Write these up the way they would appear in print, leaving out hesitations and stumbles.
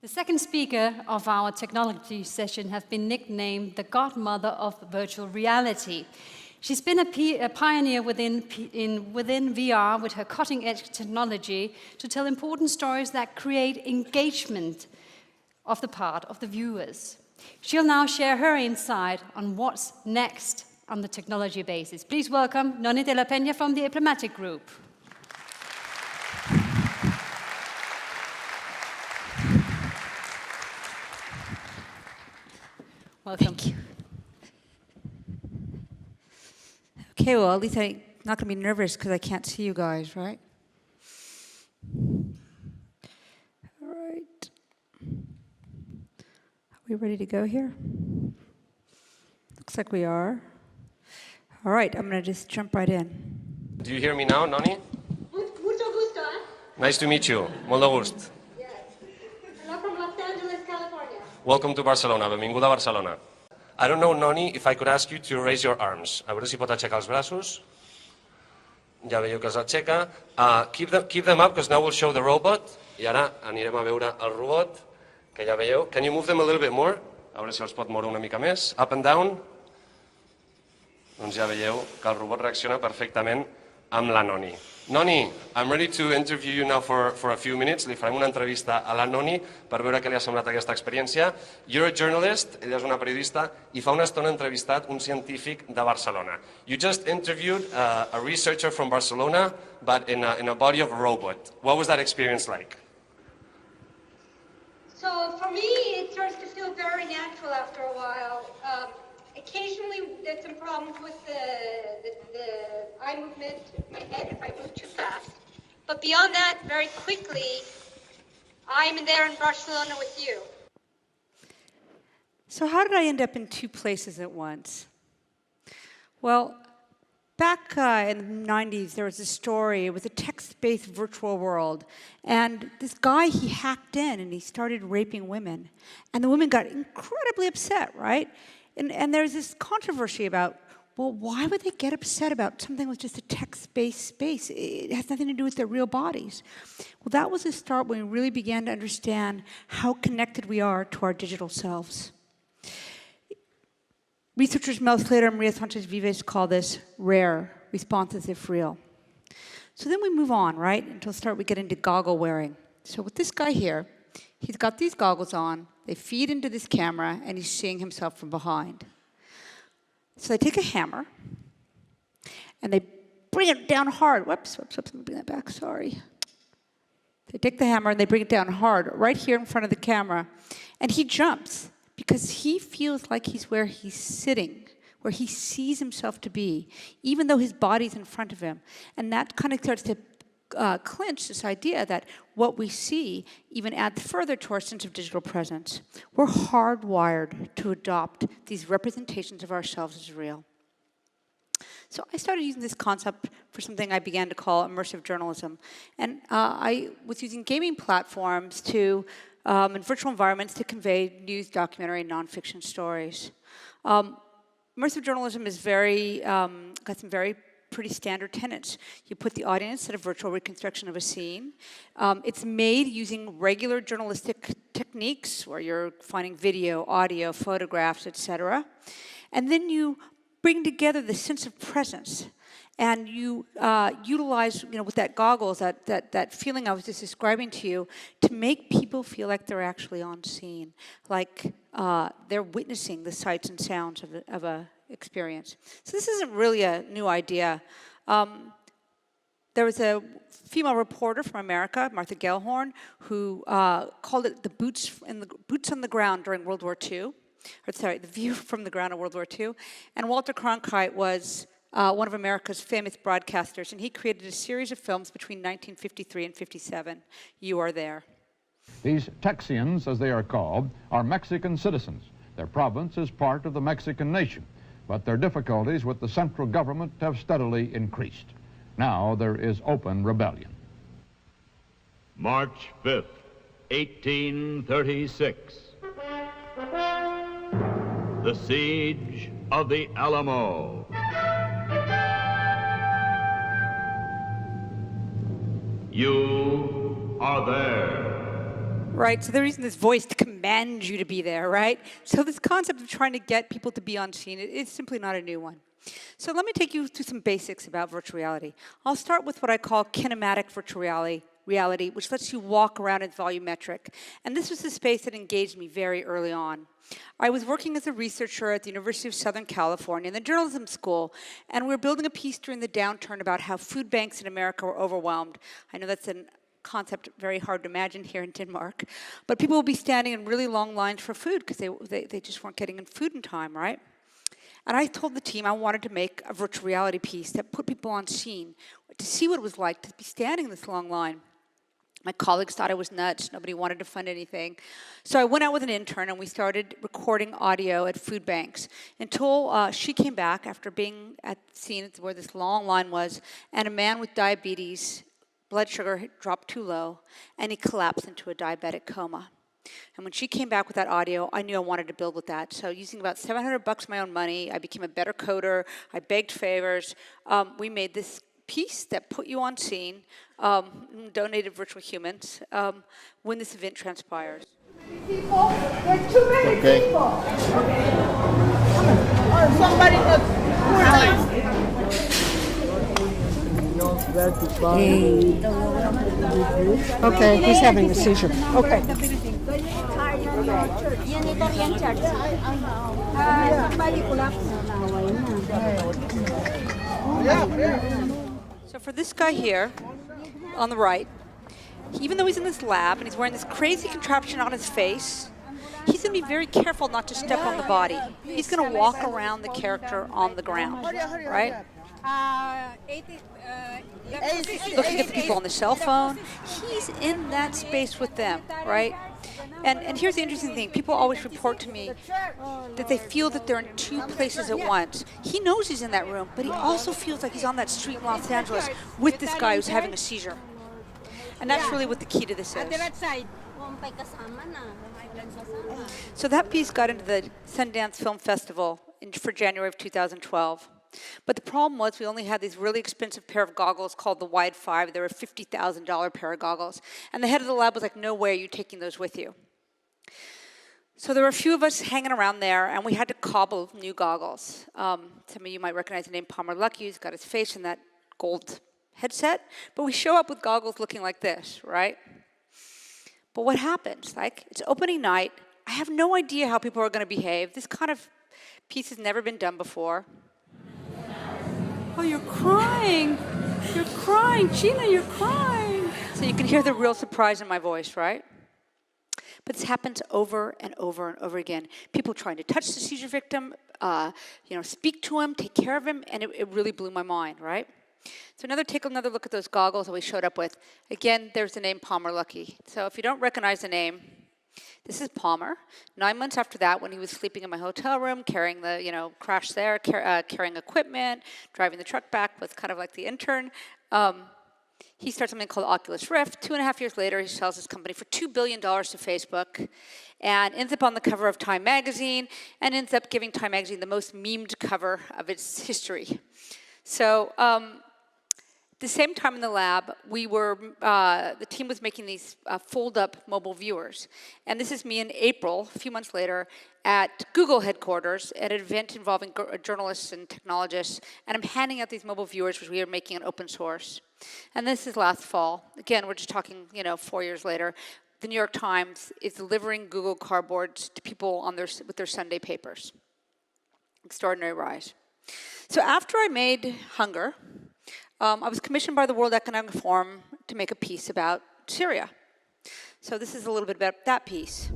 The second speaker of our technology session has been nicknamed the godmother of virtual reality. She's been a pioneer within VR with her cutting-edge technology to tell important stories that create engagement of the part of the viewers. She'll now share her insight on what's next on the technology basis. Please welcome Nonny de la Peña from the Diplomatic Group. Welcome. Thank you. Okay, well, at least I'm not going to be nervous because I can't see you guys, right? All right. Are we ready to go here? Looks like we are. All right, I'm going to just jump right in. Do you hear me now, Nonny? Mucho gusto, eh? Nice to meet you. Molt de gust. Yes. Hello from Los Angeles, California. Welcome to Barcelona. Benvinguda a Barcelona. I don't know, Nonny, if I could ask you to raise your arms. A veure si pot aixecar els braços. Ja veieu que els aixeca. Keep them up, because now we'll show the robot. I ara anirem a veure el robot, que ja veieu. Can you move them a little bit more? A veure si els pot moure una mica més. Up and down. Doncs ja veieu que el robot reacciona perfectament amb la Nonny. Nonny, I'm ready to interview you now for a few minutes. Li farem una entrevista a la Nonny per veure què li ha semblat aquesta experiència. You're a journalist, ella és una periodista, i fa una estona ha entrevistat un científic de Barcelona. You just interviewed a researcher from Barcelona, but in a body of a robot. What was that experience like? So for me, it starts to feel very natural after a while. Occasionally, there's some problems with the eye movement in my head if I move too fast. But beyond that, very quickly, I'm there in Barcelona with you. So how did I end up in two places at once? Well, back in the 90s, there was a story. It was a text-based virtual world. And this guy, he hacked in and he started raping women. And the women got incredibly upset, right? And there's this controversy about, well, why would they get upset about something with just a text-based space? It has nothing to do with their real bodies. Well, that was the start when we really began to understand how connected we are to our digital selves. Researchers Mel Slater and Maria Sanchez Vives call this rare, responses if real. So then we move on, right, until we get into goggle wearing. So with this guy here, he's got these goggles on, they feed into this camera, and he's seeing himself from behind. So they take a hammer, and they bring it down hard. Whoops, let me bring that back, sorry. They take the hammer, and they bring it down hard, right here in front of the camera. And he jumps, because he feels like he's where he's sitting, where he sees himself to be, even though his body's in front of him. And that kind of starts to clinch this idea that what we see even adds further to our sense of digital presence. We're hardwired to adopt these representations of ourselves as real. So I started using this concept for something I began to call immersive journalism. And I was using gaming platforms to, in virtual environments, to convey news, documentary, and nonfiction stories. Immersive journalism is got some very pretty standard tenets. You put the audience at a virtual reconstruction of a scene. It's made using regular journalistic techniques where you're finding video, audio, photographs, etc. And then you bring together the sense of presence. And you utilize, with that goggles, that feeling I was just describing to you, to make people feel like they're actually on scene, like they're witnessing the sights and sounds of a experience. So this isn't really a new idea. There was a female reporter from America, Martha Gellhorn, who called it the boots on the ground during World War II. Or sorry, the view from the ground of World War II. And Walter Cronkite was one of America's famous broadcasters, and he created a series of films between 1953 and 57. You are there. These Texians, as they are called, are Mexican citizens. Their province is part of the Mexican nation, but their difficulties with the central government have steadily increased. Now there is open rebellion. March 5th, 1836. The siege of the Alamo. You are there. right? So they're using this voice to command you to be there, right? So this concept of trying to get people to be on scene, it's simply not a new one. So let me take you through some basics about virtual reality. I'll start with what I call kinematic virtual reality, which lets you walk around in volumetric. And this was the space that engaged me very early on. I was working as a researcher at the University of Southern California in the journalism school, and we were building a piece during the downturn about how food banks in America were overwhelmed. I know that's a concept very hard to imagine here in Denmark, but people would be standing in really long lines for food because they just weren't getting in food in time, right? And I told the team I wanted to make a virtual reality piece that put people on scene to see what it was like to be standing in this long line. My colleagues thought I was nuts. Nobody wanted to fund anything. So I went out with an intern, and we started recording audio at food banks until she came back after being at the scene where this long line was, and a man with diabetes, blood sugar had dropped too low, and he collapsed into a diabetic coma. And when she came back with that audio, I knew I wanted to build with that. So using about $700 of my own money, I became a better coder. I begged favors. We made this piece that put you on scene, donated virtual humans, when this event transpires. People, there's too many people. Somebody Okay, he's having a seizure. Okay. So for this guy here, on the right, even though he's in this lab and he's wearing this crazy contraption on his face, he's going to be very careful not to step on the body. He's going to walk around the character on the ground, right? Looking at the people on the cell phone. He's in that space with them, right? And here's the interesting thing. People always report to me that they feel that they're in two places at once. He knows he's in that room, but he also feels like he's on that street in Los Angeles with this guy who's having a seizure. And that's really what the key to this is. So that piece got into the Sundance Film Festival for January of 2012. But the problem was we only had these really expensive pair of goggles called the Wide 5. They were a $50,000 pair of goggles. And the head of the lab was like, no way are you taking those with you. So there were a few of us hanging around there, and we had to cobble new goggles. Some of you might recognize the name Palmer Luckey, who's got his face in that gold headset. But we show up with goggles looking like this, right? But what happens? Like, it's opening night. I have no idea how people are going to behave. This kind of piece has never been done before. Oh, you're crying. You're crying. Gina, you're crying. So you can hear the real surprise in my voice, right? But this happens over and over and over again. People trying to touch the seizure victim, speak to him, take care of him, and it really blew my mind, right? So take another look at those goggles that we showed up with. Again, there's the name Palmer Luckey. So if you don't recognize the name, this is Palmer. 9 months after that, when he was sleeping in my hotel room, carrying the, crash there, carrying equipment, driving the truck back with kind of like the intern, he starts something called Oculus Rift. 2.5 years later, he sells his company for $2 billion to Facebook and ends up on the cover of Time magazine and ends up giving Time magazine the most memed cover of its history. So the same time in the lab, the team was making these fold-up mobile viewers. And this is me in April, a few months later, at Google headquarters at an event involving journalists and technologists. And I'm handing out these mobile viewers, which we are making an open source. And this is last fall. Again, we're just talking, 4 years later. The New York Times is delivering Google cardboards to people with their Sunday papers. Extraordinary rise. So after I made Hunger, I was commissioned by the World Economic Forum to make a piece about Syria. So this is a little bit about that piece.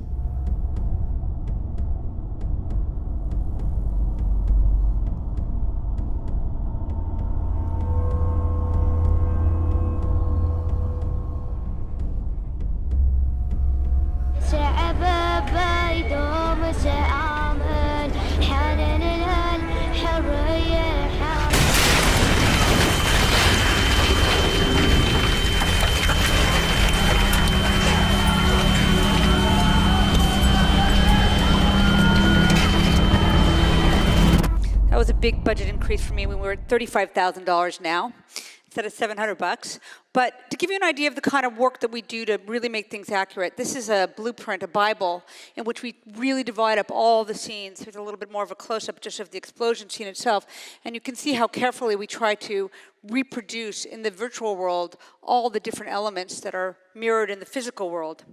That was a big budget increase for me when we were at $35,000 now. instead of $700. But to give you an idea of the kind of work that we do to really make things accurate, this is a blueprint, a Bible, in which we really divide up all the scenes. Here's a little bit more of a close-up just of the explosion scene itself. And you can see how carefully we try to reproduce in the virtual world all the different elements that are mirrored in the physical world.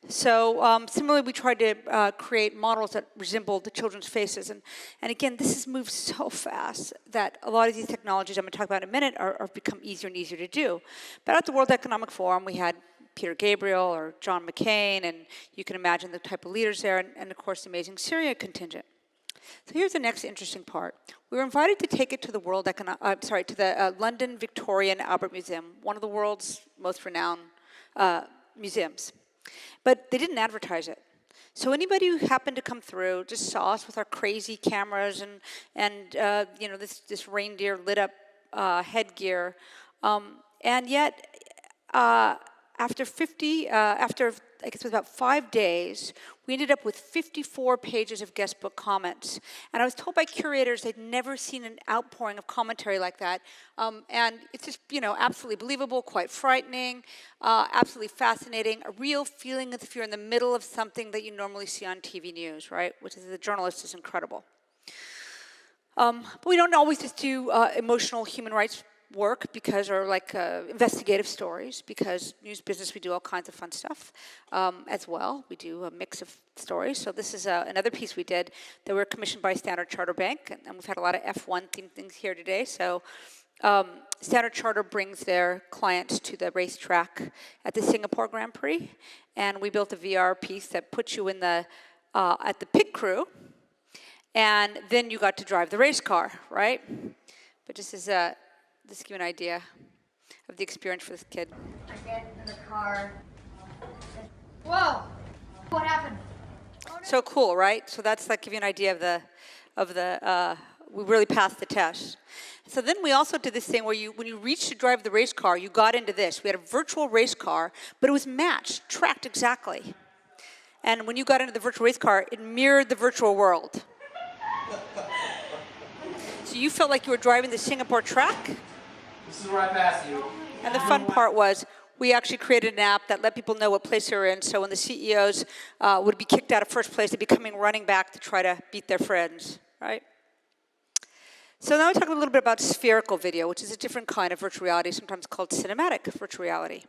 So similarly, we tried to create models that resembled the children's faces. And again, this has moved so fast that a lot of these technologies I'm going to talk about in a minute are become easier and easier to do. But at the World Economic Forum, we had Peter Gabriel or John McCain, and you can imagine the type of leaders there, and of course, the amazing Syria contingent. So here's the next interesting part. We were invited to take it to the to the London Victoria and Albert Museum, one of the world's most renowned museums. But they didn't advertise it. So anybody who happened to come through just saw us with our crazy cameras and you know, this reindeer lit up headgear. And yet, after I guess it was about 5 days, we ended up with 54 pages of guest book comments. And I was told by curators they'd never seen an outpouring of commentary like that. And it's just, you know, absolutely believable, quite frightening, absolutely fascinating, a real feeling as if you're in the middle of something that you normally see on TV news, right? Which is, the journalist is incredible. But we don't always just do emotional human rights work or like investigative stories, because news business, we do all kinds of fun stuff as well. We do a mix of stories. So this is another piece we did that were commissioned by Standard Chartered Bank, and we've had a lot of F1 themed things here today. So Standard Chartered brings their clients to the racetrack at the Singapore Grand Prix, and we built a VR piece that puts you in the at the pit crew, and then you got to drive the race car, right? But just as just to give you an idea of the experience for this kid. I get in the car. Whoa! What happened? So cool, right? So that's like give you an idea of the we really passed the test. So then we also did this thing where when you reached to drive the race car, you got into this. We had a virtual race car, but it was matched, tracked exactly. And when you got into the virtual race car, it mirrored the virtual world. So you felt like you were driving the Singapore track. This is where I pass you. And the fun part was we actually created an app that let people know what place they were in. So when the CEOs would be kicked out of first place, they'd be coming running back to try to beat their friends, right? So now we talk a little bit about spherical video, which is a different kind of virtual reality, sometimes called cinematic virtual reality.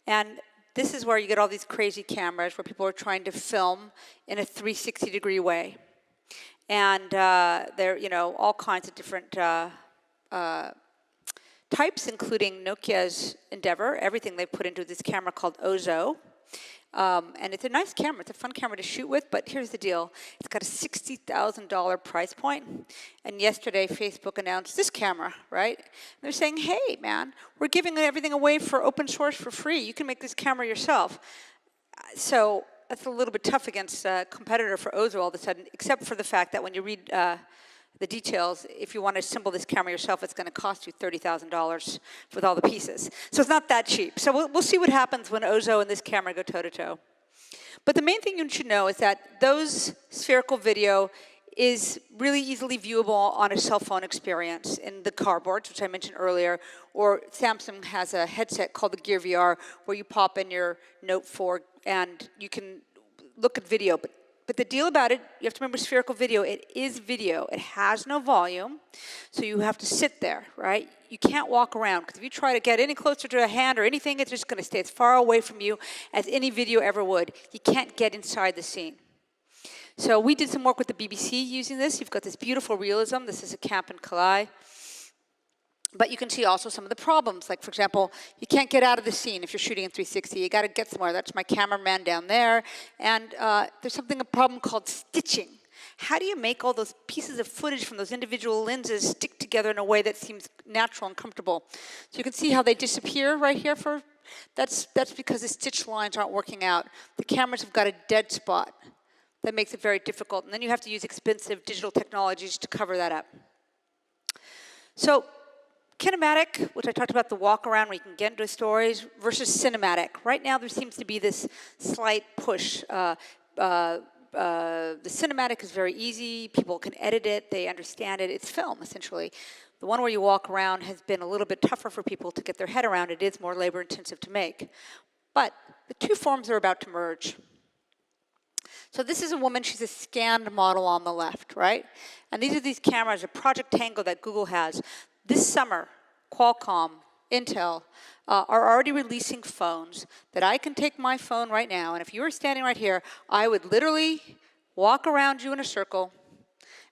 And this is where you get all these crazy cameras where people are trying to film in a 360-degree way. And there are, you know, all kinds of different types, including Nokia's Endeavor, everything they put into this camera called Ozo. And it's a nice camera. It's a fun camera to shoot with, but here's the deal. It's got a $60,000 price point. And yesterday, Facebook announced this camera, right? And they're saying, hey, man, we're giving everything away for open source for free. You can make this camera yourself. So that's a little bit tough against a competitor for Ozo all of a sudden, except for the fact that when you read the details, if you want to assemble this camera yourself, it's going to cost you $30,000 with all the pieces. So it's not that cheap. So we'll see what happens when Ozo and this camera go toe-to-toe. But the main thing you should know is that those spherical video is really easily viewable on a cell phone experience in the cardboards, which I mentioned earlier, or Samsung has a headset called the Gear VR where you pop in your Note 4 and you can look at video. But the deal about it, you have to remember spherical video, it is video. It has no volume, so you have to sit there, right? You can't walk around, because if you try to get any closer to a hand or anything, it's just going to stay as far away from you as any video ever would. You can't get inside the scene. So we did some work with the BBC using this. You've got this beautiful realism. This is a camp in Calais. But you can see also some of the problems. Like, for example, you can't get out of the scene if you're shooting in 360. You got to get somewhere. That's my cameraman down there. And there's a problem called stitching. How do you make all those pieces of footage from those individual lenses stick together in a way that seems natural and comfortable? So you can see how they disappear right here. That's because the stitch lines aren't working out. The cameras have got a dead spot. That makes it very difficult. And then you have to use expensive digital technologies to cover that up. So kinematic, which I talked about, the walk around where you can get into stories, versus cinematic. Right now there seems to be this slight push. The cinematic is very easy. People can edit it. They understand it. It's film, essentially. The one where you walk around has been a little bit tougher for people to get their head around. It is more labor intensive to make. But the two forms are about to merge. So this is a woman, she's a scanned model on the left, right? And these are these cameras, a Project Tango that Google has. This summer, Qualcomm, Intel, are already releasing phones that I can take my phone right now, and if you were standing right here, I would literally walk around you in a circle,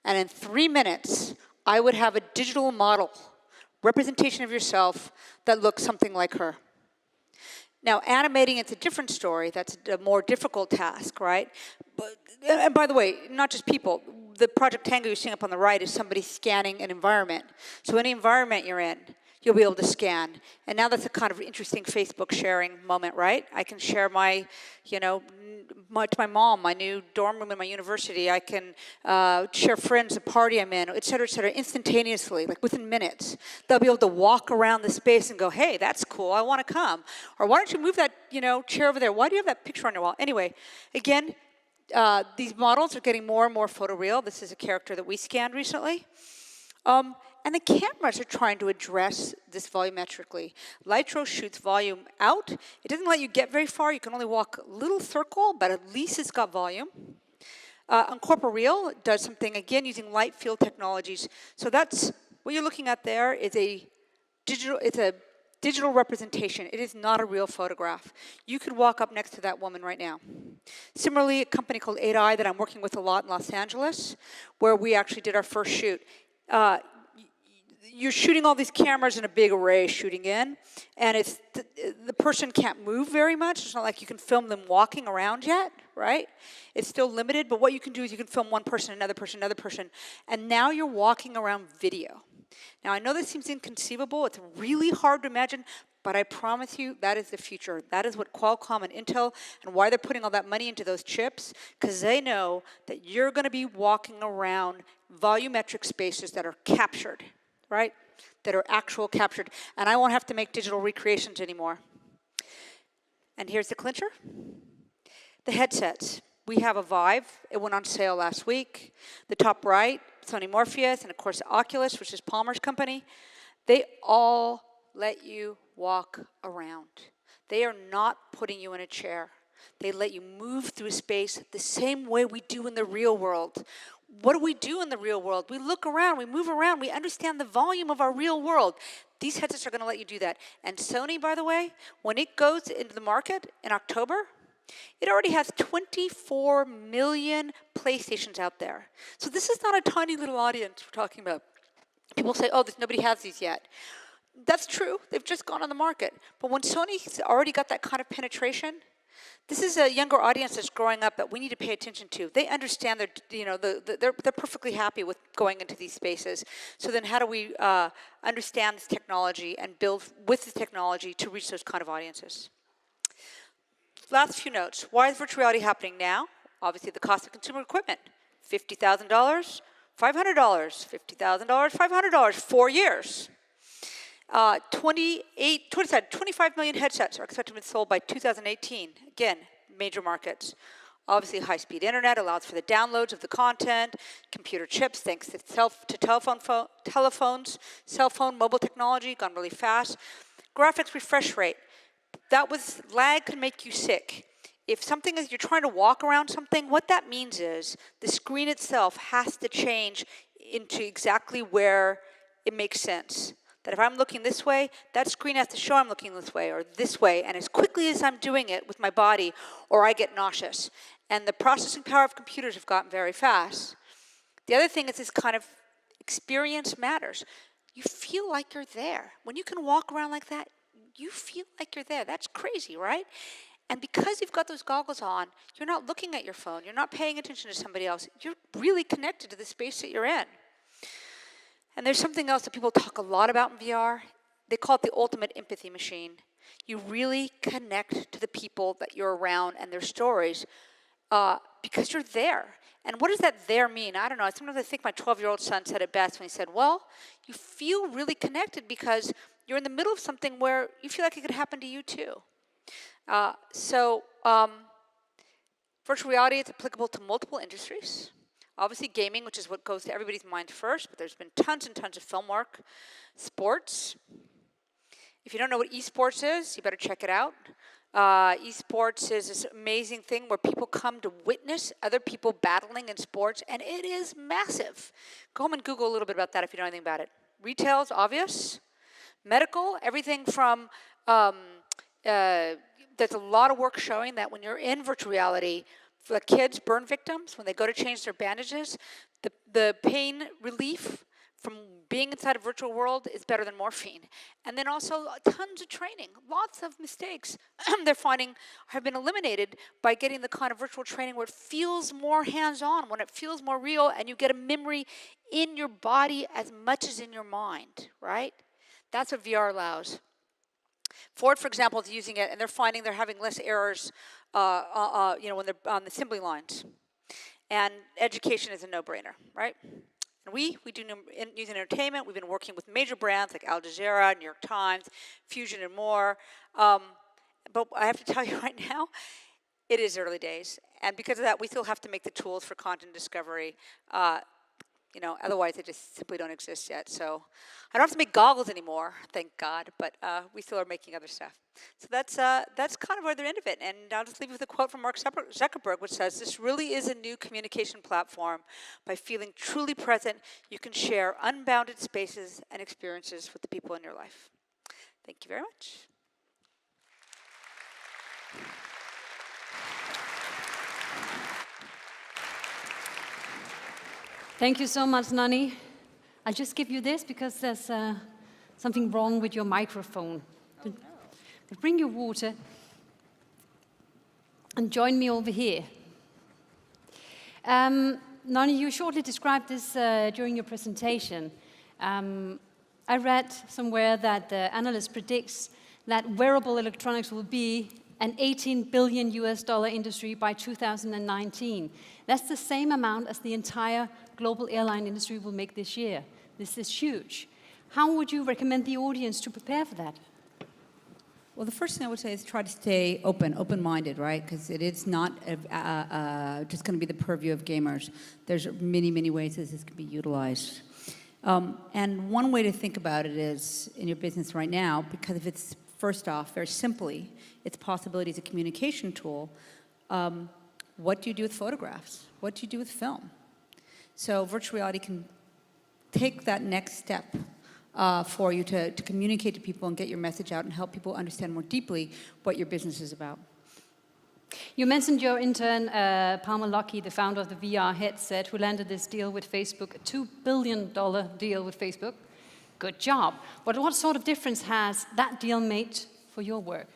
and in 3 minutes, I would have a digital model, representation of yourself that looks something like her. Now, animating, it's a different story. That's a more difficult task, right? But, and by the way, not just people. The Project Tango you're seeing up on the right is somebody scanning an environment. So any environment you're in, you'll be able to scan. And now that's a kind of interesting Facebook sharing moment, right? I can share my, to my mom, my new dorm room in my university. I can share friends, the party I'm in, et cetera, instantaneously, like within minutes. They'll be able to walk around the space and go, hey, that's cool, I want to come. Or why don't you move that, chair over there? Why do you have that picture on your wall? Anyway, again, these models are getting more and more photoreal. This is a character that we scanned recently. And the cameras are trying to address this volumetrically. Lytro shoots volume out. It doesn't let you get very far. You can only walk a little circle, but at least it's got volume. Uncorporeal does something, again, using light field technologies. So that's, what you're looking at there is a digital representation. It is not a real photograph. You could walk up next to that woman right now. Similarly, a company called 8i that I'm working with a lot in Los Angeles, where we actually did our first shoot. You're shooting all these cameras in a big array shooting in, and it's the person can't move very much. It's not like you can film them walking around yet, right? It's still limited, but what you can do is you can film one person, another person, and now you're walking around video. Now, I know this seems inconceivable. It's really hard to imagine, but I promise you that is the future. That is what Qualcomm and Intel, and why they're putting all that money into those chips, because they know that you're going to be walking around volumetric spaces that are captured, right? That are actual captured. And I won't have to make digital recreations anymore. And here's the clincher. The headsets. We have a Vive. It went on sale last week. The top right, Sony Morpheus, and of course Oculus, which is Palmer's company. They all let you walk around. They are not putting you in a chair. They let you move through space the same way we do in the real world. What do we do in the real world? We look around, we move around, we understand the volume of our real world. These headsets are going to let you do that. And Sony, by the way, when it goes into the market in October, it already has 24 million PlayStations out there. So this is not a tiny little audience we're talking about. People say, oh, nobody has these yet. That's true. They've just gone on the market. But when Sony's already got that kind of penetration, this is a younger audience that's growing up that we need to pay attention to. They understand they're perfectly happy with going into these spaces. So then how do we understand this technology and build with this technology to reach those kind of audiences? Last few notes. Why is virtual reality happening now? Obviously, the cost of consumer equipment. $50,000, $500, $50,000, $500, 4 years. 25 million headsets are expected to be sold by 2018. Again, major markets. Obviously, high-speed internet allows for the downloads of the content, computer chips, thanks to telephones, cell phone, mobile technology, gone really fast. Graphics refresh rate. Lag can make you sick. If something is, you're trying to walk around something, what that means is the screen itself has to change into exactly where it makes sense. That if I'm looking this way, that screen has to show I'm looking this way or this way, and as quickly as I'm doing it with my body, or I get nauseous. And the processing power of computers have gotten very fast. The other thing is this kind of experience matters. You feel like you're there. When you can walk around like that, you feel like you're there. That's crazy, right? And because you've got those goggles on, you're not looking at your phone. You're not paying attention to somebody else. You're really connected to the space that you're in. And there's something else that people talk a lot about in VR. They call it the ultimate empathy machine. You really connect to the people that you're around and their stories because you're there. And what does that there mean? I don't know. Sometimes I think my 12-year-old son said it best when he said, well, you feel really connected because you're in the middle of something where you feel like it could happen to you too. Virtual reality is applicable to multiple industries. Obviously gaming, which is what goes to everybody's mind first, but there's been tons and tons of film work. Sports. If you don't know what esports is, you better check it out. Esports is this amazing thing where people come to witness other people battling in sports, and it is massive. Go home and Google a little bit about that if you know anything about it. Retail is obvious. Medical, everything from, there's a lot of work showing that when you're in virtual reality, for the kids, burn victims, when they go to change their bandages, the pain relief from being inside a virtual world is better than morphine. And then also tons of training, lots of mistakes they're finding have been eliminated by getting the kind of virtual training where it feels more hands-on, when it feels more real, and you get a memory in your body as much as in your mind, right? That's what VR allows. Ford, for example, is using it, and they're finding they're having less errors, when they're on the assembly lines. And education is a no-brainer, right? And we do news and entertainment. We've been working with major brands like Al Jazeera, New York Times, Fusion, and more. But I have to tell you right now, it is early days. And because of that, we still have to make the tools for content discovery. Otherwise they just simply don't exist yet. So I don't have to make goggles anymore, thank God, but we still are making other stuff. So that's kind of where they're end of it. And I'll just leave you with a quote from Mark Zuckerberg, which says, "This really is a new communication platform. By feeling truly present, you can share unbounded spaces and experiences with the people in your life." Thank you very much. Thank you so much, Nonny. I'll just give you this because there's something wrong with your microphone. Oh, no. But bring your water and join me over here. Nonny, you shortly described this during your presentation. I read somewhere that the analyst predicts that wearable electronics will be an $18 billion industry by 2019. That's the same amount as the entire global airline industry will make this year. This is huge. How would you recommend the audience to prepare for that? Well, the first thing I would say is try to stay open-minded, right? Because it is not just going to be the purview of gamers. There's many, many ways that this can be utilized. And one way to think about it is in your business right now, because if it's, first off, very simply, its possibility as a communication tool, what do you do with photographs? What do you do with film? So virtual reality can take that next step for you to communicate to people and get your message out and help people understand more deeply what your business is about. You mentioned your intern, Palmer Luckey, the founder of the VR headset, who landed this deal with Facebook, a $2 billion deal with Facebook. Good job. But what sort of difference has that deal made for your work?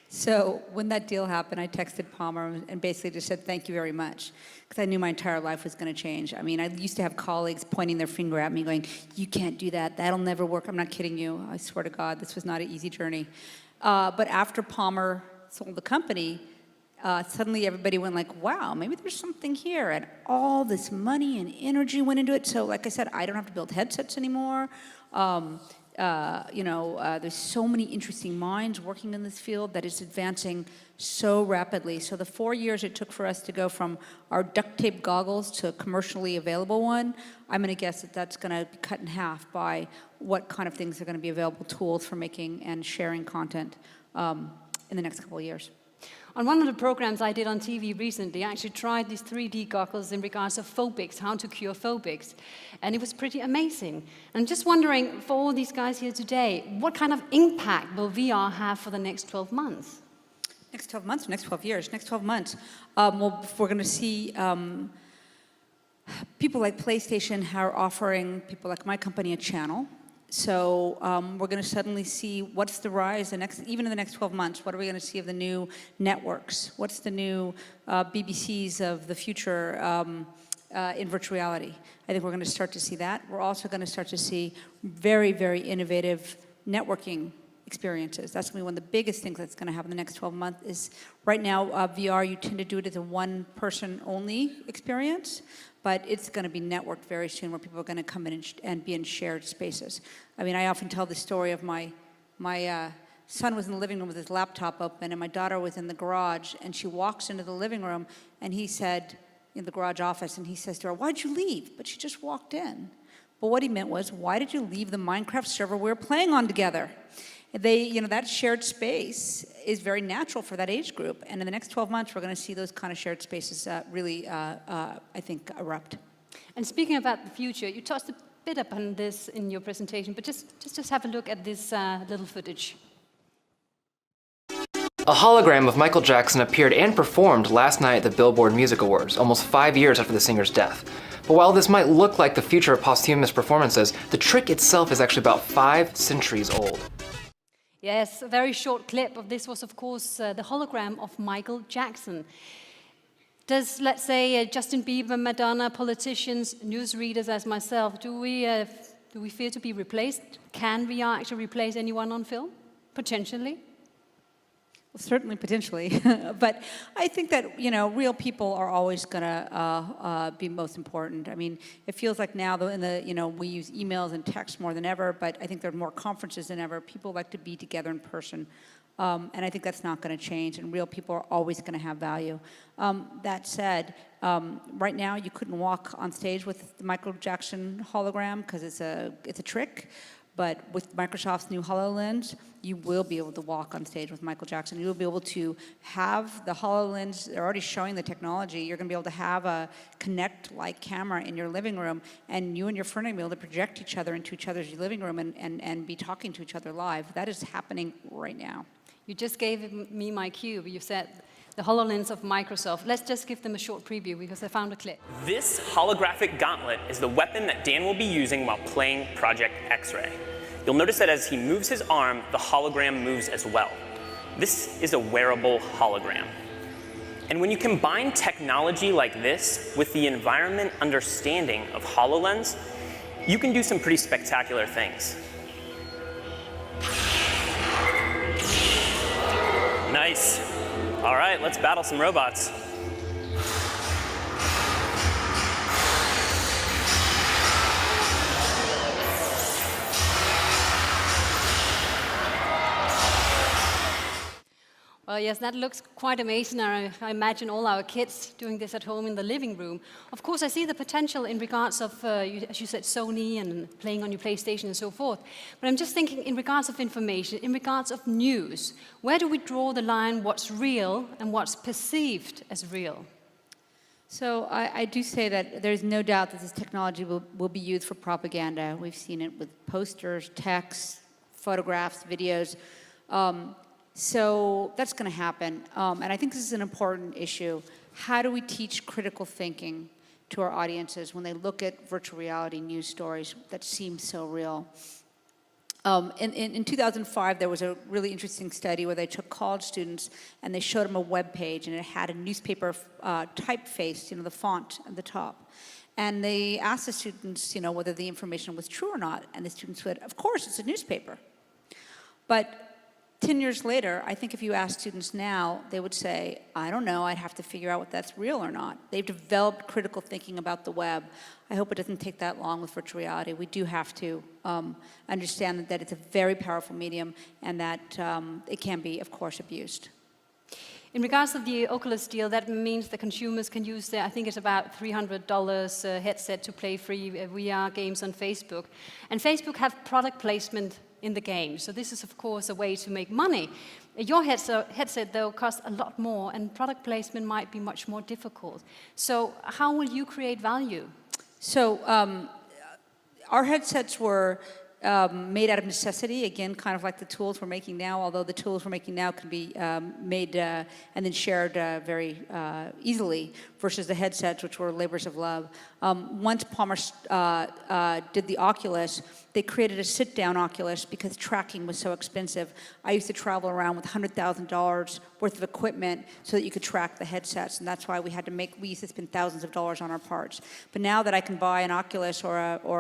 So when that deal happened, I texted Palmer and basically just said, thank you very much, because I knew my entire life was going to change. I mean, I used to have colleagues pointing their finger at me going, you can't do that. That'll never work. I'm not kidding you. I swear to God, this was not an easy journey. But after Palmer sold the company, suddenly everybody went like, wow, maybe there's something here. And all this money and energy went into it. So like I said, I don't have to build headsets anymore. There's so many interesting minds working in this field that is advancing so rapidly. So the 4 years it took for us to go from our duct tape goggles to a commercially available one, I'm going to guess that that's going to be cut in half by what kind of things are going to be available, tools for making and sharing content in the next couple of years. On one of the programs I did on TV recently, I actually tried these 3D goggles in regards of phobics, how to cure phobics. And it was pretty amazing. I'm just wondering, for all these guys here today, what kind of impact will VR have for the next 12 months? Next 12 months or next 12 years? Next 12 months. We're going to see people like PlayStation are offering people like my company a channel. So we're going to suddenly see what's the rise, even in the next 12 months, what are we going to see of the new networks? What's the new BBCs of the future in virtual reality? I think we're going to start to see that. We're also going to start to see very, very innovative networking experiences. That's going to be one of the biggest things that's going to happen in the next 12 months is right now, VR, you tend to do it as a one-person only experience. But it's going to be networked very soon where people are going to come in and be in shared spaces. I mean, I often tell the story of my son was in the living room with his laptop open, and my daughter was in the garage, and she walks into the living room, and he said, in the garage office, and he says to her, "Why'd you leave?" But she just walked in. But what he meant was, why did you leave the Minecraft server we were playing on together? That shared space is very natural for that age group. And in the next 12 months, we're going to see those kind of shared spaces really, I think, erupt. And speaking about the future, you touched a bit upon this in your presentation, but just have a look at this little footage. A hologram of Michael Jackson appeared and performed last night at the Billboard Music Awards, almost 5 years after the singer's death. But while this might look like the future of posthumous performances, the trick itself is actually about 5 centuries old. Yes, a very short clip of this was, of course, the hologram of Michael Jackson. Does, let's say, Justin Bieber, Madonna, politicians, newsreaders as myself, do we fear to be replaced? Can VR actually replace anyone on film? Potentially? Well, certainly, potentially. But I think that, real people are always going to be most important. I mean, it feels like now, we use emails and text more than ever, but I think there are more conferences than ever. People like to be together in person. And I think that's not going to change, and real people are always going to have value. That said, right now you couldn't walk on stage with the Michael Jackson hologram because it's a trick. But with Microsoft's new HoloLens, you will be able to walk on stage with Michael Jackson. You will be able to have the HoloLens. They're already showing the technology. You're going to be able to have a Kinect-like camera in your living room, and you and your friend are going to be able to project each other into each other's living room and be talking to each other live. That is happening right now. You just gave me my cue. You said the HoloLens of Microsoft. Let's just give them a short preview because I found a clip. This holographic gauntlet is the weapon that Dan will be using while playing Project X-Ray. You'll notice that as he moves his arm, the hologram moves as well. This is a wearable hologram. And when you combine technology like this with the environment understanding of HoloLens, you can do some pretty spectacular things. Nice. All right, let's battle some robots. Well, yes, that looks quite amazing. I imagine all our kids doing this at home in the living room. Of course, I see the potential in regards of, as you said, Sony and playing on your PlayStation and so forth. But I'm just thinking in regards of information, in regards of news, where do we draw the line what's real and what's perceived as real? So I do say that there's no doubt that this technology will be used for propaganda. We've seen it with posters, texts, photographs, videos. So that's going to happen. And I think this is an important issue. How do we teach critical thinking to our audiences when they look at virtual reality news stories that seem so real? In 2005, there was a really interesting study where they took college students and they showed them a web page, and it had a newspaper typeface, the font at the top. And they asked the students, whether the information was true or not. And the students said, of course, it's a newspaper. But 10 years later, I think if you ask students now, they would say, I don't know, I'd have to figure out what that's real or not. They've developed critical thinking about the web. I hope it doesn't take that long with virtual reality. We do have to understand that it's a very powerful medium and that it can be, of course, abused. In regards to the Oculus deal, that means the consumers can use their, I think it's about $300 headset to play free VR games on Facebook. And Facebook have product placement in the game. So this is, of course, a way to make money. Your headset, though, costs a lot more, and product placement might be much more difficult. So how will you create value? So our headsets were made out of necessity, again, kind of like the tools we're making now, although the tools we're making now can be made and then shared very easily versus the headsets, which were labors of love. Once Palmer did the Oculus, they created a sit-down Oculus because tracking was so expensive. I used to travel around with $100,000 worth of equipment so that you could track the headsets, and that's why we used to spend thousands of dollars on our parts. But now that I can buy an Oculus or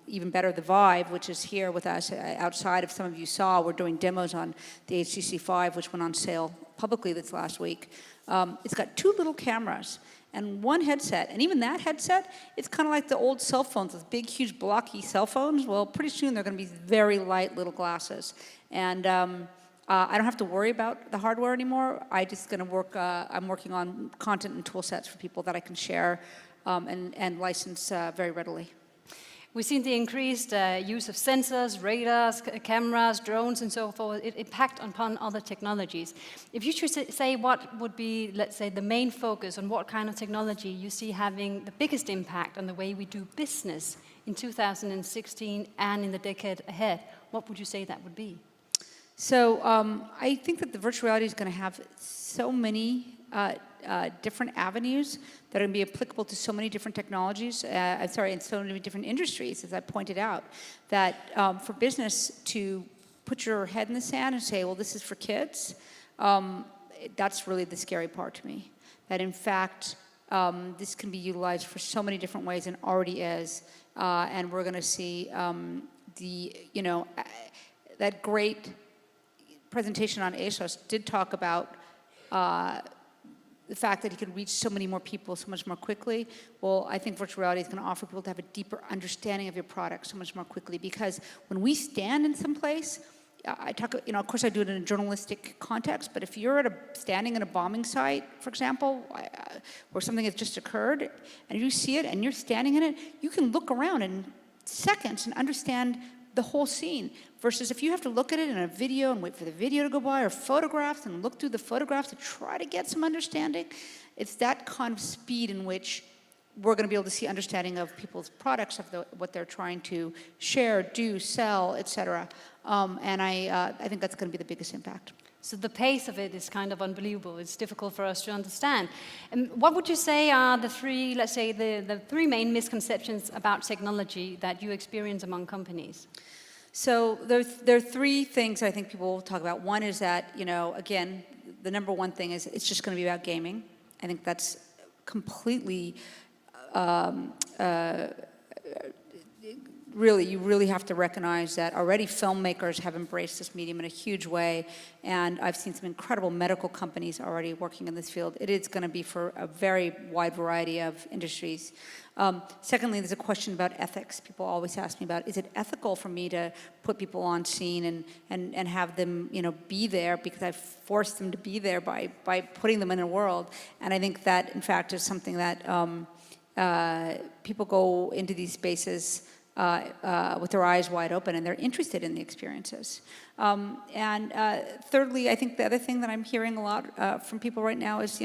even better, the Vive, which is here with us outside, if some of you saw, we're doing demos on the HTC Vive, which went on sale publicly this last week. It's got 2 little cameras and 1 headset. And even that headset, it's kind of like the old cell phones, those big, huge, blocky cell phones. Well, pretty soon they're going to be very light little glasses. And I don't have to worry about the hardware anymore. I'm working on content and tool sets for people that I can share and license very readily. We've seen the increased use of sensors, radars, cameras, drones, and so forth, impact upon other technologies. If you should say what would be, let's say, the main focus on what kind of technology you see having the biggest impact on the way we do business in 2016 and in the decade ahead, what would you say that would be? So I think that the virtual reality is going to have so many different avenues that are going to be applicable to so many different technologies, and so many different industries, as I pointed out, that for business to put your head in the sand and say, well, this is for kids, that's really the scary part to me. That in fact, this can be utilized for so many different ways and already is, and we're going to see that great presentation on ASOS did talk about the fact that he could reach so many more people so much more quickly. Well, I think virtual reality is going to offer people to have a deeper understanding of your product so much more quickly, because when we stand in some place, I talk, of course I do it in a journalistic context, but if you're standing in a bombing site, for example, where something has just occurred, and you see it and you're standing in it, you can look around in seconds and understand the whole scene, versus if you have to look at it in a video and wait for the video to go by, or photographs and look through the photographs to try to get some understanding. It's that kind of speed in which we're going to be able to see understanding of people's products, of what they're trying to share, do, sell, etc. And I think that's going to be the biggest impact. So the pace of it is kind of unbelievable. It's difficult for us to understand. And what would you say are the three, let's say, the three main misconceptions about technology that you experience among companies? So there are three things I think people will talk about. One is that, again, the number one thing is it's just going to be about gaming. I think that's completely, you really have to recognize that already filmmakers have embraced this medium in a huge way, and I've seen some incredible medical companies already working in this field. It is going to be for a very wide variety of industries. Secondly, there's a question about ethics. People always ask me about, is it ethical for me to put people on scene and have them, be there because I've forced them to be there by putting them in a world? And I think that, in fact, is something that people go into these spaces with their eyes wide open, and they're interested in the experiences. And thirdly, I think the other thing that I'm hearing a lot from people right now is,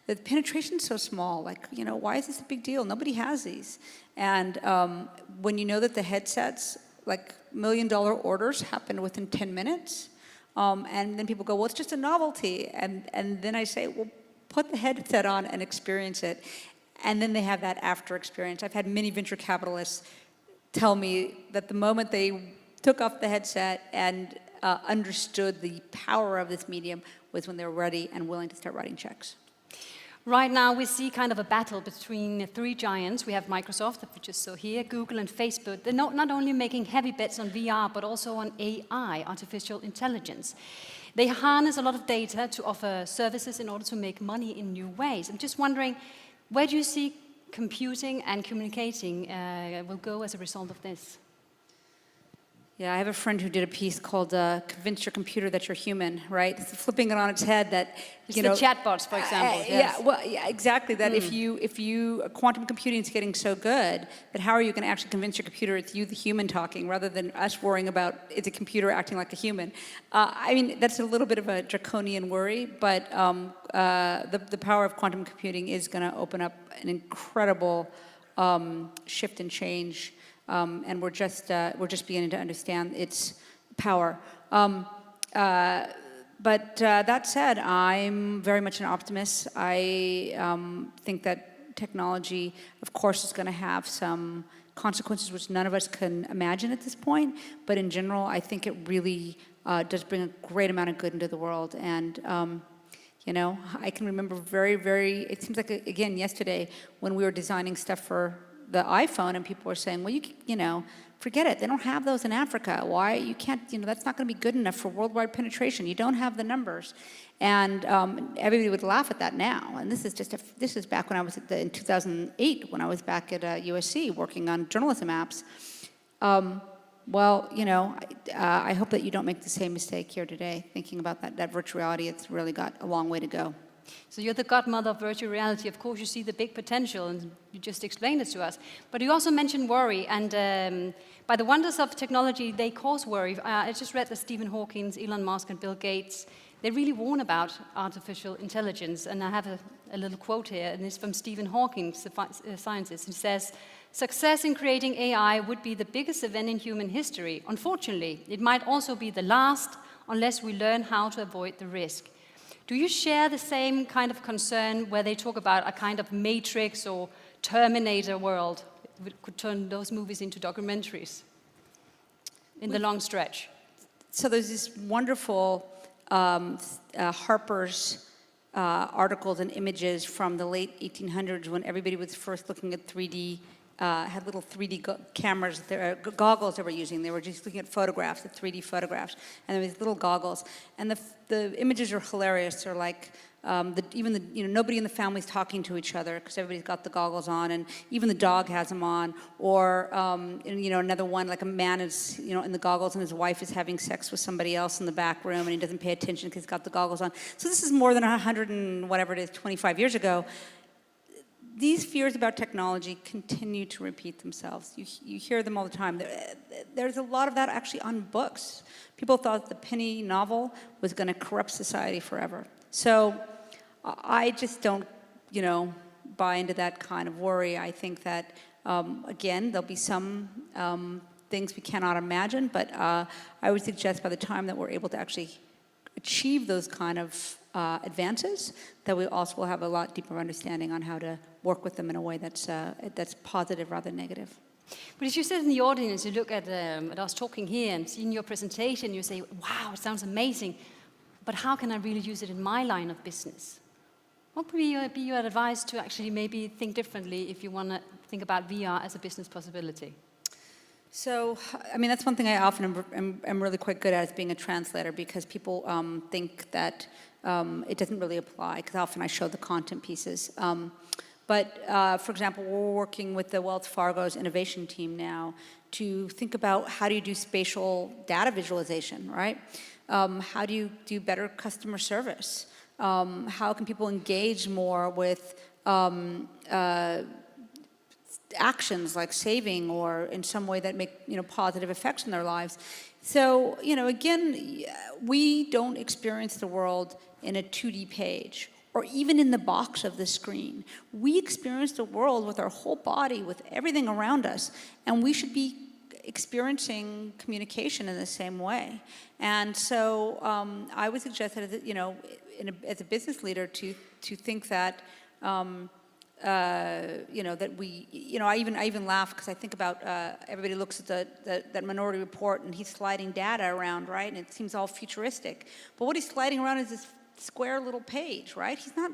the penetration's so small. Like, why is this a big deal? Nobody has these. And when you know that the headsets, like $1 million orders, happen within 10 minutes, and then people go, well, it's just a novelty. And then I say, well, put the headset on and experience it. And then they have that after experience. I've had many venture capitalists tell me that the moment they took off the headset and understood the power of this medium was when they were ready and willing to start writing checks. Right now, we see kind of a battle between three giants. We have Microsoft, that we just saw here, Google, and Facebook. They're not only making heavy bets on VR, but also on AI, artificial intelligence. They harness a lot of data to offer services in order to make money in new ways. I'm just wondering, where do you see computing and communicating will go as a result of this? Yeah, I have a friend who did a piece called "Convince Your Computer That You're Human," right? It's flipping it on its head that, it's the chatbots, for example. Yes. Yeah, exactly. That if you quantum computing is getting so good, that how are you going to actually convince your computer it's you, the human, talking, rather than us worrying about is a computer acting like a human? I mean, that's a little bit of a draconian worry, but the power of quantum computing is going to open up an incredible shift and change. And we're just beginning to understand its power. But that said, I'm very much an optimist. I think that technology, of course, is going to have some consequences which none of us can imagine at this point. But in general, I think it really does bring a great amount of good into the world. And I can remember it seems like, again, yesterday when we were designing stuff for the iPhone, and people were saying, well, forget it. They don't have those in Africa. Why? You can't, that's not going to be good enough for worldwide penetration. You don't have the numbers. And everybody would laugh at that now. And this is back when I was in 2008, when I was back at USC working on journalism apps. well, you know, I hope that you don't make the same mistake here today, thinking about that virtual reality. It's really got a long way to go. So you're the godmother of virtual reality. Of course, you see the big potential, and you just explained it to us. But you also mentioned worry, and by the wonders of technology, they cause worry. I just read that Stephen Hawking, Elon Musk, and Bill Gates, they really warn about artificial intelligence. And I have a little quote here, and it's from Stephen Hawking, the scientist. He says, "Success in creating AI would be the biggest event in human history. Unfortunately, it might also be the last unless we learn how to avoid the risk." Do you share the same kind of concern where they talk about a kind of Matrix or Terminator world? We could turn those movies into documentaries in the long stretch. So there's this wonderful Harper's articles and images from the late 1800s when everybody was first looking at 3D, had little 3D cameras, goggles they were using. They were just looking at photographs, the 3D photographs, and there was little goggles. And the images are hilarious. They're like, nobody in the family's talking to each other because everybody's got the goggles on, and even the dog has them on. Or, another one, like a man is, in the goggles and his wife is having sex with somebody else in the back room and he doesn't pay attention because he's got the goggles on. So this is more than 100 and whatever it is, 25 years ago. These fears about technology continue to repeat themselves. You hear them all the time. There's a lot of that actually on books. People thought the penny novel was going to corrupt society forever. So I just don't, buy into that kind of worry. I think that, again, there'll be some things we cannot imagine, but I would suggest by the time that we're able to actually achieve those kind of advances, that we also will have a lot deeper understanding on how to work with them in a way that's positive rather than negative. But as you said in the audience, you look at us talking here and seeing your presentation, you say, wow, it sounds amazing, but how can I really use it in my line of business? What would be your advice to actually maybe think differently if you want to think about VR as a business possibility? So, that's one thing I often am really quite good at, is being a translator, because people think that it doesn't really apply, because often I show the content pieces. But for example, we're working with the Wells Fargo's innovation team now to think about how do you do spatial data visualization, right? How do you do better customer service? How can people engage more with actions like saving or in some way that make positive effects in their lives? So again, we don't experience the world in a 2D page or even in the box of the screen. We experience the world with our whole body, with everything around us, and we should be experiencing communication in the same way. And so I would suggest that as a business leader to think that that we, I even laugh because I think about everybody looks at that Minority Report and he's sliding data around, right? And it seems all futuristic. But what he's sliding around is this square little page, right? He's not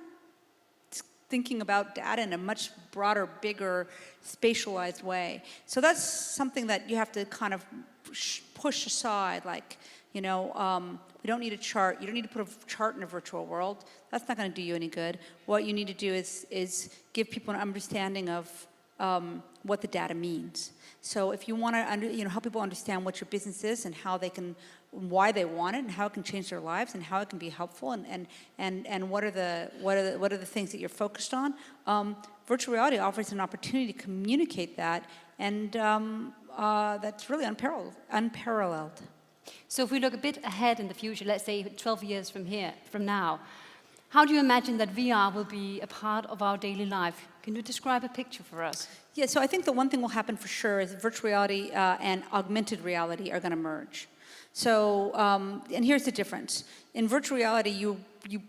thinking about data in a much broader, bigger, spatialized way. So that's something that you have to kind of push aside, like, we don't need a chart. You don't need to put a chart in a virtual world. That's not going to do you any good. What you need to do is give people an understanding of what the data means. So if you want to help people understand what your business is and how they can, why they want it, and how it can change their lives, and how it can be helpful, and what are the things that you're focused on, virtual reality offers an opportunity to communicate that, and that's really unparalleled. So if we look a bit ahead in the future, let's say 12 years from now, how do you imagine that VR will be a part of our daily life? Can you describe a picture for us? Yeah, so I think the one thing will happen for sure is virtual reality and augmented reality are going to merge. So, and here's the difference. In virtual reality, you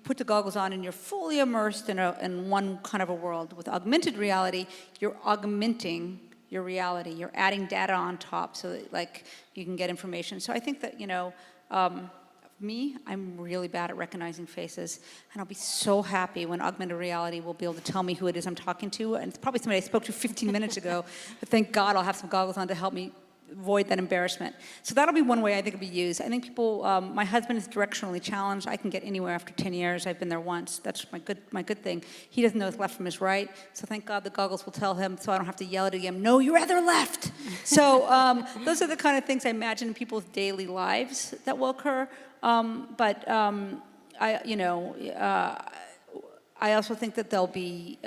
put the goggles on and you're fully immersed in one kind of a world. With augmented reality, you're augmenting your reality. You're adding data on top so that you can get information. So I think that, I'm really bad at recognizing faces, and I'll be so happy when augmented reality will be able to tell me who it is I'm talking to, and it's probably somebody I spoke to 15 minutes ago, but thank God I'll have some goggles on to help me avoid that embarrassment. So that'll be one way I think it'll be used. I think people, my husband is directionally challenged. I can get anywhere after 10 years. I've been there once. That's my good thing. He doesn't know his left from his right. So thank God the goggles will tell him so I don't have to yell at him, no, you're other left. So those are the kind of things I imagine in people's daily lives that will occur. I also think that there'll be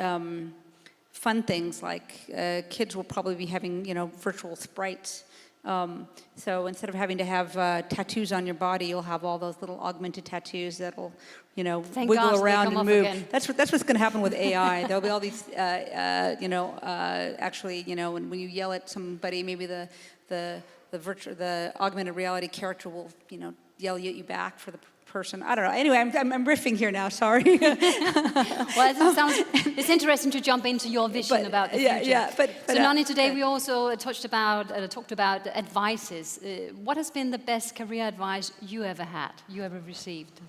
fun things like kids will probably be having, virtual sprites. So instead of having to have tattoos on your body, you'll have all those little augmented tattoos that'll, wiggle around and move. Again. That's what's going to happen with AI. There'll be all these, actually, when you yell at somebody, maybe the augmented reality character will, yell at you back for the person. I don't know. Anyway, I'm riffing here now. Sorry. Well, it's interesting to jump into your vision about the future. So, Nonny, today we also talked about advices. What has been the best career advice you ever had, you ever received,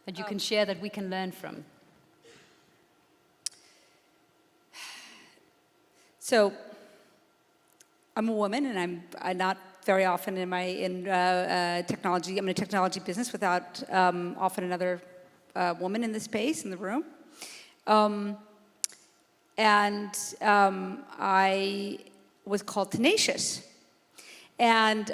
that you can share that we can learn from? So, I'm a woman, and I'm not very often in technology. I'm in a technology business without often another woman in the space, in the room. I was called tenacious. And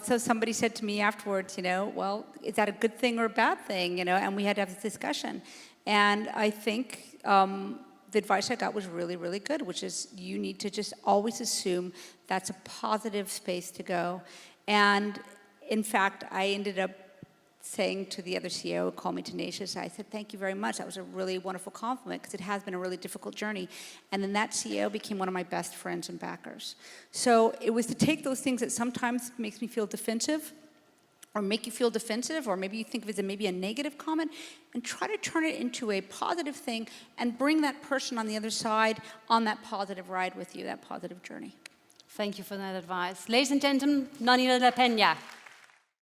so somebody said to me afterwards, well, is that a good thing or a bad thing? And we had to have this discussion. And I think the advice I got was really, really good, which is you need to just always assume that's a positive space to go. And in fact, I ended up saying to the other CEO who called me tenacious, I said, thank you very much. That was a really wonderful compliment because it has been a really difficult journey. And then that CEO became one of my best friends and backers. So it was to take those things that sometimes makes me feel defensive or make you feel defensive, or maybe you think of it as maybe a negative comment, and try to turn it into a positive thing and bring that person on the other side on that positive ride with you, that positive journey. Thank you for that advice. Ladies and gentlemen, Nonny de la Peña.